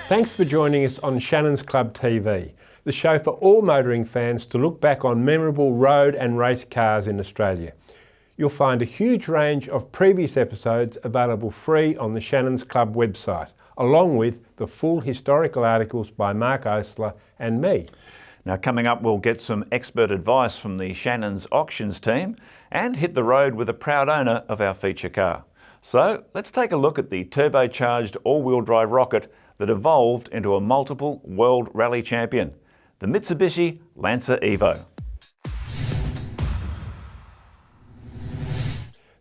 Thanks for joining us on Shannons Club TV, the show for all motoring fans to look back on memorable road and race cars in Australia. You'll find a huge range of previous episodes available free on the Shannons Club website, along with the full historical articles by Mark Oastler and me. Now coming up, we'll get some expert advice from the Shannons auctions team and hit the road with a proud owner of our feature car. So let's take a look at the turbocharged all-wheel drive rocket that evolved into a multiple World Rally champion, the Mitsubishi Lancer Evo.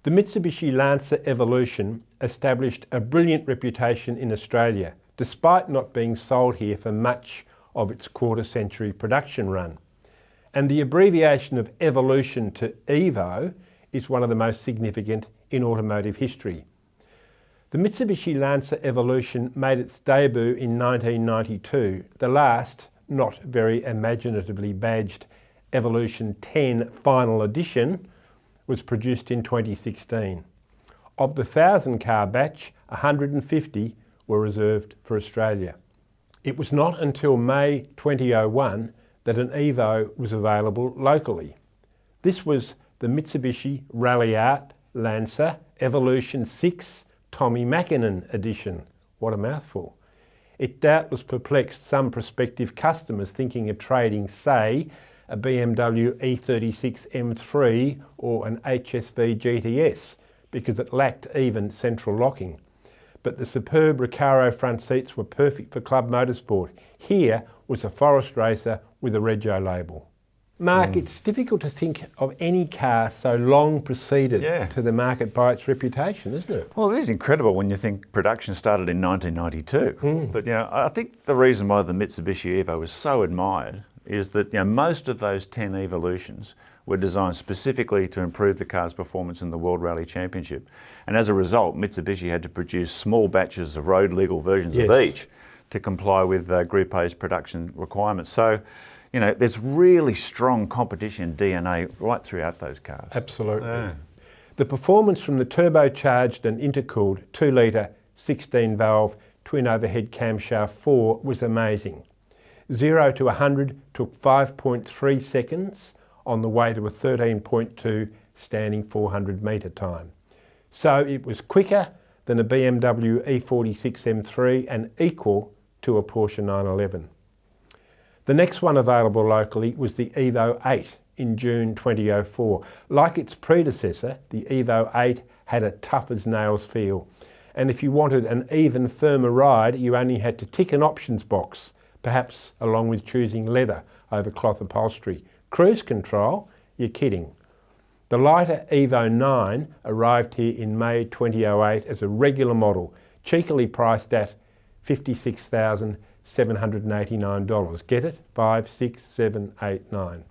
The Mitsubishi Lancer Evolution established a brilliant reputation in Australia, despite not being sold here for much of its quarter-century production run. And the abbreviation of evolution to Evo is one of the most significant in automotive history. The Mitsubishi Lancer Evolution made its debut in 1992, the last, not very imaginatively badged, Evolution 10 Final Edition was produced in 2016. Of the 1,000-car batch, 150 were reserved for Australia. It was not until May 2001 that an Evo was available locally. This was the Mitsubishi Rally Art Lancer Evolution 6 Tommy Mackinnon edition. What a mouthful. It doubtless perplexed some prospective customers thinking of trading, say, a BMW E36 M3 or an HSV GTS because it lacked even central locking. But the superb Recaro front seats were perfect for club motorsport. Here was a forest racer with a Rego label. Mark, it's difficult to think of any car so long preceded to the market by its reputation, isn't it? Well, it is incredible when you think production started in 1992. But I think the reason why the Mitsubishi Evo was so admired is that most of those 10 evolutions were designed specifically to improve the car's performance in the World Rally Championship. And as a result, Mitsubishi had to produce small batches of road legal versions of each to comply with Group A's production requirements. So, there's really strong competition DNA right throughout those cars. Absolutely. The performance from the turbocharged and intercooled 2-litre 16-valve twin overhead camshaft 4 was amazing. 0 to 100 took 5.3 seconds on the way to a 13.2 standing 400 metre time. So it was quicker than a BMW E46 M3 and equal to a Porsche 911. The next one available locally was the Evo 8 in June 2004. Like its predecessor, the Evo 8 had a tough-as-nails feel. And if you wanted an even firmer ride, you only had to tick an options box, perhaps along with choosing leather over cloth upholstery. Cruise control? You're kidding. The lighter Evo 9 arrived here in May 2008 as a regular model, cheekily priced at $56,789. Get it? 56789.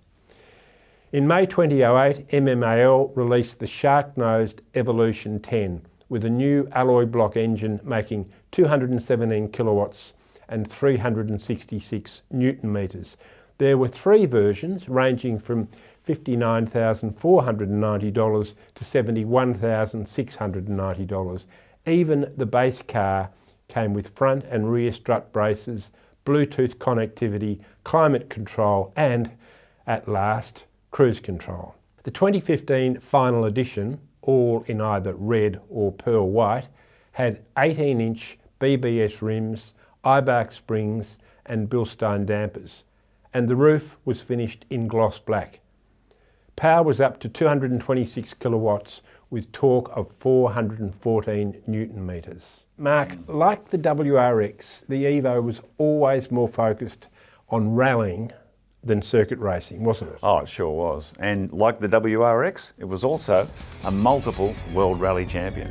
In May 2008, MMAL released the shark-nosed Evolution 10 with a new alloy block engine making 217 kilowatts and 366 newton metres. There were 3 versions ranging from $59,490 to $71,690. Even the base car came with front and rear strut braces, Bluetooth connectivity, climate control and, at last, cruise control. The 2015 final edition, all in either red or pearl white, had 18-inch BBS rims, Ibark springs and Bilstein dampers, and the roof was finished in gloss black. Power was up to 226 kilowatts with torque of 414 newton metres. Mark, like the WRX, the Evo was always more focused on rallying than circuit racing, wasn't it? Oh, it sure was. And like the WRX, it was also a multiple World Rally champion.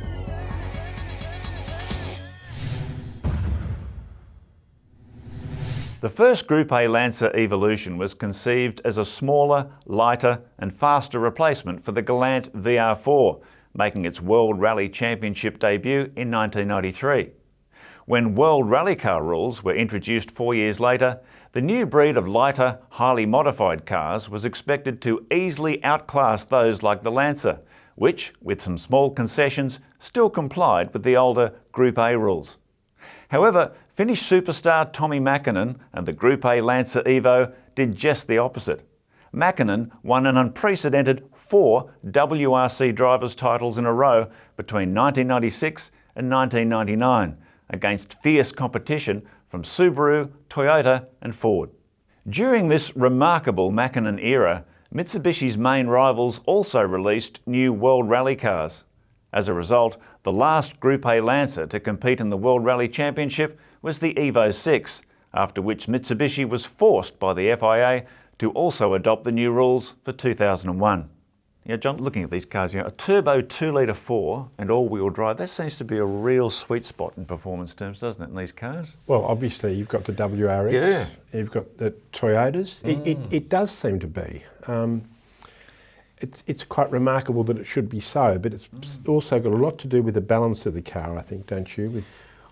The first Group A Lancer Evolution was conceived as a smaller, lighter and faster replacement for the Galant VR4, making its World Rally Championship debut in 1993. When World Rally Car rules were introduced 4 years later, the new breed of lighter, highly modified cars was expected to easily outclass those like the Lancer, which, with some small concessions, still complied with the older Group A rules. However, Finnish superstar Tommi Mäkinen and the Group A Lancer Evo did just the opposite. Mäkinen won an unprecedented 4 WRC drivers' titles in a row between 1996 and 1999 against fierce competition from Subaru, Toyota and Ford. During this remarkable Mäkinen era, Mitsubishi's main rivals also released new World Rally cars. As a result, the last Group A Lancer to compete in the World Rally Championship was the Evo 6, after which Mitsubishi was forced by the FIA to also adopt the new rules for 2001. Yeah, John, looking at these cars, a turbo 2-litre 4 and all-wheel drive, that seems to be a real sweet spot in performance terms, doesn't it, in these cars? Well, obviously you've got the WRX, you've got the Toyotas. It does seem to be. It's quite remarkable that it should be so, but it's also got a lot to do with the balance of the car, I think, don't you?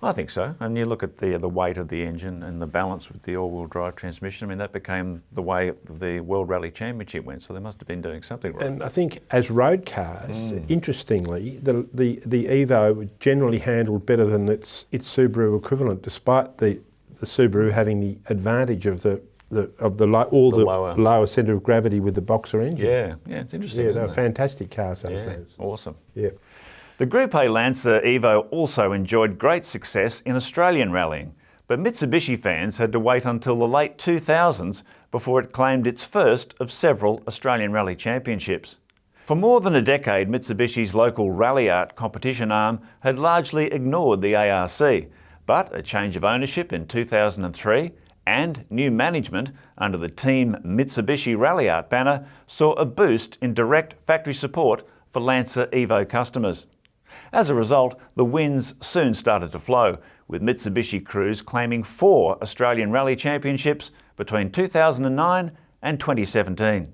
I think so. And you look at the weight of the engine and the balance with the all-wheel drive transmission. I mean, that became the way the World Rally Championship went, so they must have been doing something right. And I think as road cars, interestingly, the Evo generally handled better than its Subaru equivalent, despite the Subaru having the advantage of the lower centre of gravity with the boxer engine. Yeah, it's interesting. Yeah, they were fantastic cars those days. Awesome. Yeah. The Group A Lancer Evo also enjoyed great success in Australian rallying, but Mitsubishi fans had to wait until the late 2000s before it claimed its first of several Australian Rally Championships. For more than a decade, Mitsubishi's local rally art competition arm had largely ignored the ARC, but a change of ownership in 2003 and new management under the Team Mitsubishi Rally Art banner saw a boost in direct factory support for Lancer Evo customers. As a result, the wins soon started to flow, with Mitsubishi crews claiming 4 Australian Rally Championships between 2009 and 2017.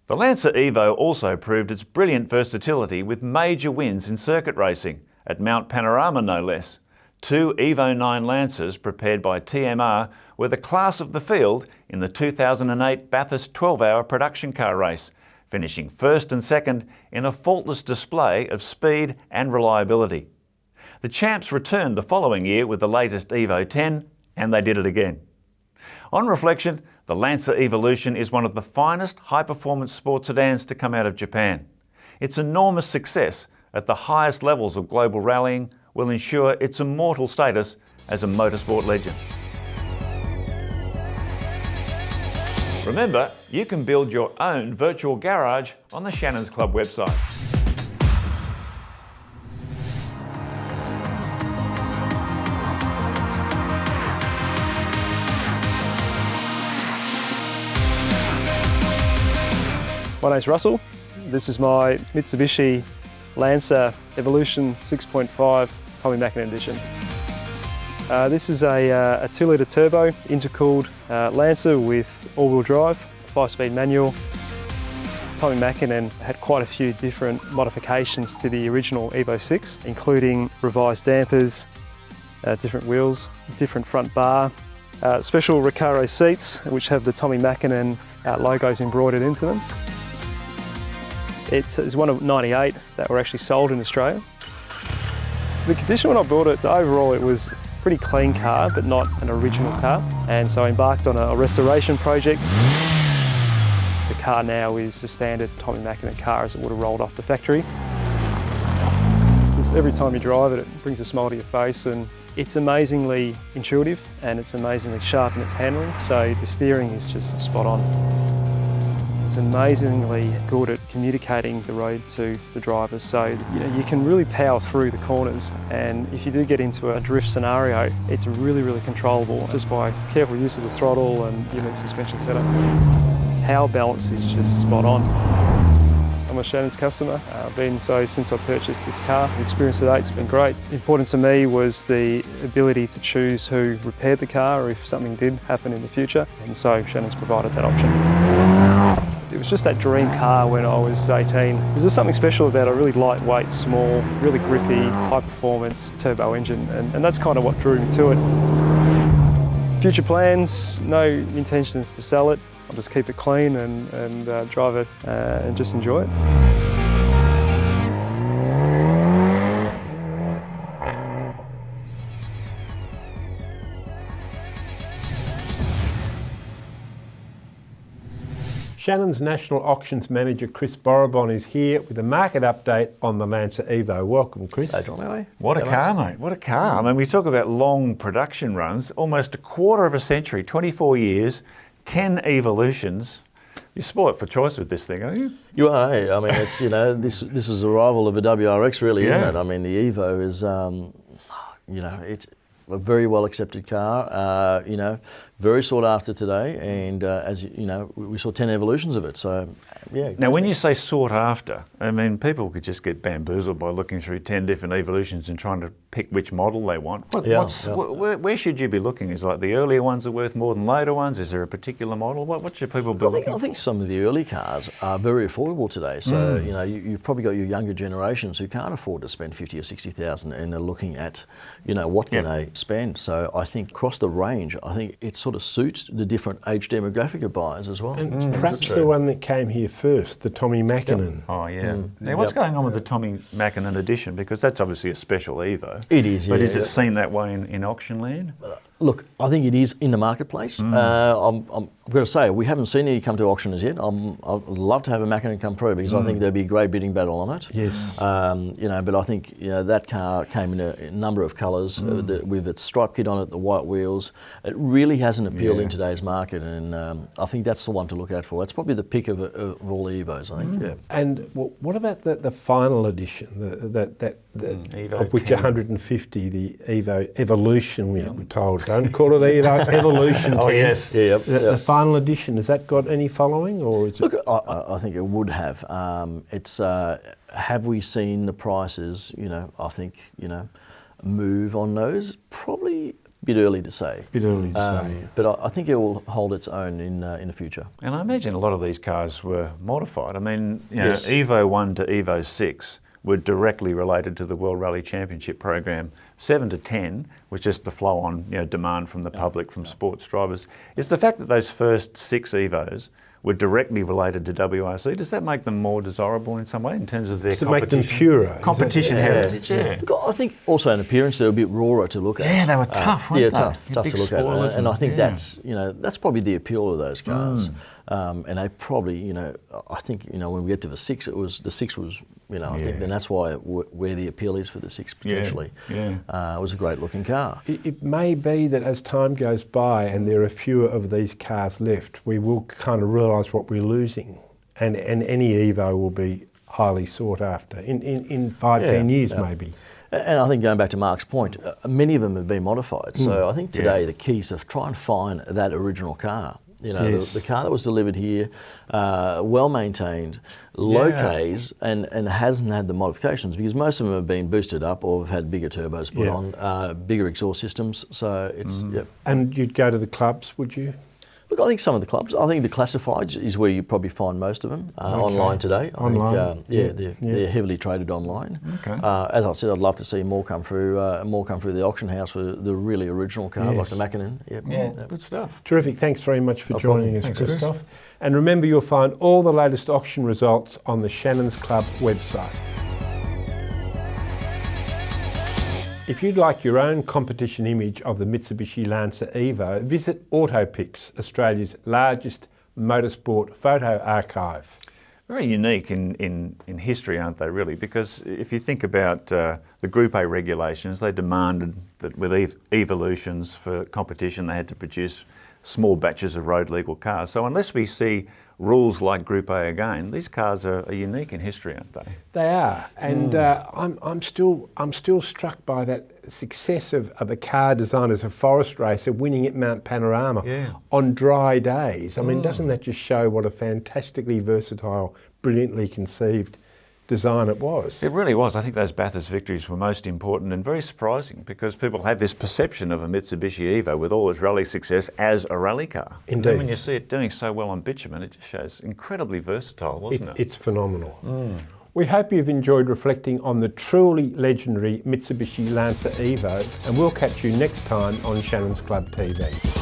The Lancer Evo also proved its brilliant versatility with major wins in circuit racing, at Mount Panorama no less. 2 Evo 9 Lancers prepared by TMR were the class of the field in the 2008 Bathurst 12-hour production car race, finishing first and second in a faultless display of speed and reliability. The champs returned the following year with the latest Evo 10, and they did it again. On reflection, the Lancer Evolution is one of the finest high-performance sports sedans to come out of Japan. Its enormous success at the highest levels of global rallying will ensure its immortal status as a motorsport legend. Remember, you can build your own virtual garage on the Shannons Club website. My name's Russell. This is my Mitsubishi Lancer Evolution 6.5 Tommi Mäkinen edition. This is a 2-litre turbo intercooled Lancer with all-wheel drive, 5-speed manual. Tommi Mäkinen had quite a few different modifications to the original Evo 6, including revised dampers, different wheels, different front bar, special Recaro seats which have the Tommi Mäkinen logos embroidered into them. It is one of 98 that were actually sold in Australia. The condition when I bought it, overall it was a pretty clean car, but not an original car. And so I embarked on a restoration project. The car now is the standard Tommi Mäkinen car as it would have rolled off the factory. Every time you drive it, it brings a smile to your face, and it's amazingly intuitive and it's amazingly sharp in its handling. So the steering is just spot on. It's amazingly good at communicating the road to the drivers, so you can really power through the corners, and if you do get into a drift scenario, it's really, really controllable just by careful use of the throttle and unique suspension setup. Power balance is just spot on. I'm a Shannons customer. I've been so since I purchased this car. The experience to date has been great. Important to me was the ability to choose who repaired the car or if something did happen in the future, and so Shannons provided that option. It was just that dream car when I was 18. There's just something special about a really lightweight, small, really grippy, high performance turbo engine, and that's kind of what drew me to it. Future plans, no intentions to sell it. I'll just keep it clean and drive it and just enjoy it. Shannon's National Auctions Manager Chris Borobon is here with a market update on the Lancer Evo. Welcome, Chris. Hey, John, how are you? What a car, mate. What a car. I mean, we talk about long production runs, almost a quarter of a century, 24 years, 10 evolutions. You're spoilt for choice with this thing, aren't you? You are, hey. I mean, it's, you know, this is a rival of a WRX, really, isn't it? I mean, the Evo is, you know, it's a very well accepted car, you know, very sought after today, and as you know, we saw 10 evolutions of it, so yeah. Now, when you say sought after, I mean, people could just get bamboozled by looking through 10 different evolutions and trying to pick which model they want. Where should you be looking? Is like the earlier ones are worth more than later ones? Is there a particular model? What should people be looking for? I think some of the early cars are very affordable today. So you know, you've probably got your younger generations who can't afford to spend 50 or 60,000 and are looking at, you know, what can they spend. So I think across the range, I think it sort of suits the different age demographic of buyers as well. And perhaps the one that came here first, the Tommy Mackinnon. Oh yeah. Now what's going on with the Tommy Mackinnon edition? Because that's obviously a special Evo. It is, but is it seen that way in auction land? Look, I think it is in the marketplace. I've got to say, we haven't seen any come to auction as yet. I'd love to have a Mackinnon come through because I think there'd be a great bidding battle on it. Yes. You know, but I think, you know, that car came in a number of colours with its stripe kit on it, the white wheels. It really hasn't appealed in today's market, and I think that's the one to look out for. That's probably the pick of all the Evos, I think. Yeah. And what about the final edition, Evo of which 10. 150, the Evo Evolution, we're told. Don't call it Evo Evolution 10. Oh yes. The final edition, has that got any following, or is it? Look, I think it would have. It's have we seen the prices? You know, I think, you know, move on those. Probably a bit early to say. But I think it will hold its own in the future. And I imagine a lot of these cars were modified. I mean, you know, Evo 1 to Evo 6 were directly related to the World Rally Championship program. 7 to 10 was just the flow on, you know, demand from the public, from sports drivers. Is the fact that those first 6 Evos were directly related to WRC, does that make them more desirable in some way in terms of their competition? Make them purer? Competition heritage, I think also in appearance they're a bit rawer to look at. Yeah, they were tough, weren't they? Tough to look at. And I think that's, you know, that's probably the appeal of those cars. And they probably, you know, I think, you know, when we get to the 6, the 6 was, you know, I think then that's why where the appeal is for the 6 potentially. It was a great looking car. It may be that as time goes by and there are fewer of these cars left, we will kind of realise what we're losing, and any Evo will be highly sought after in 5-10 years maybe. And I think going back to Mark's point, many of them have been modified. So I think today the key is to try and find that original car. You know, the car that was delivered here, well maintained, low Ks, and hasn't had the modifications, because most of them have been boosted up or have had bigger turbos put on, bigger exhaust systems. So it's And you'd go to the clubs, would you? Look, I think some of the clubs. I think the classifieds is where you probably find most of them online today. I think, they're heavily traded online. As I said, I'd love to see more come through the auction house for the really original car like the Mackinnon. Good stuff. Terrific. Thanks very much for joining us, Christoph. And remember, you'll find all the latest auction results on the Shannons Club website. If you'd like your own competition image of the Mitsubishi Lancer Evo, visit AutoPix, Australia's largest motorsport photo archive. Very unique in history, aren't they, really? Because if you think about the Group A regulations, they demanded that with evolutions for competition, they had to produce small batches of road legal cars. So unless we see rules like Group A again, these cars are unique in history, aren't they? They are, and I'm still struck by that success of a car designed as a forest racer winning at Mount Panorama on dry days. I mean, doesn't that just show what a fantastically versatile, brilliantly conceived design it was? It really was. I think those Bathurst victories were most important and very surprising, because people have this perception of a Mitsubishi Evo with all its rally success as a rally car. Indeed. And when you see it doing so well on bitumen, it just shows incredibly versatile, wasn't it? It's phenomenal. We hope you've enjoyed reflecting on the truly legendary Mitsubishi Lancer Evo, and we'll catch you next time on Shannons Club TV.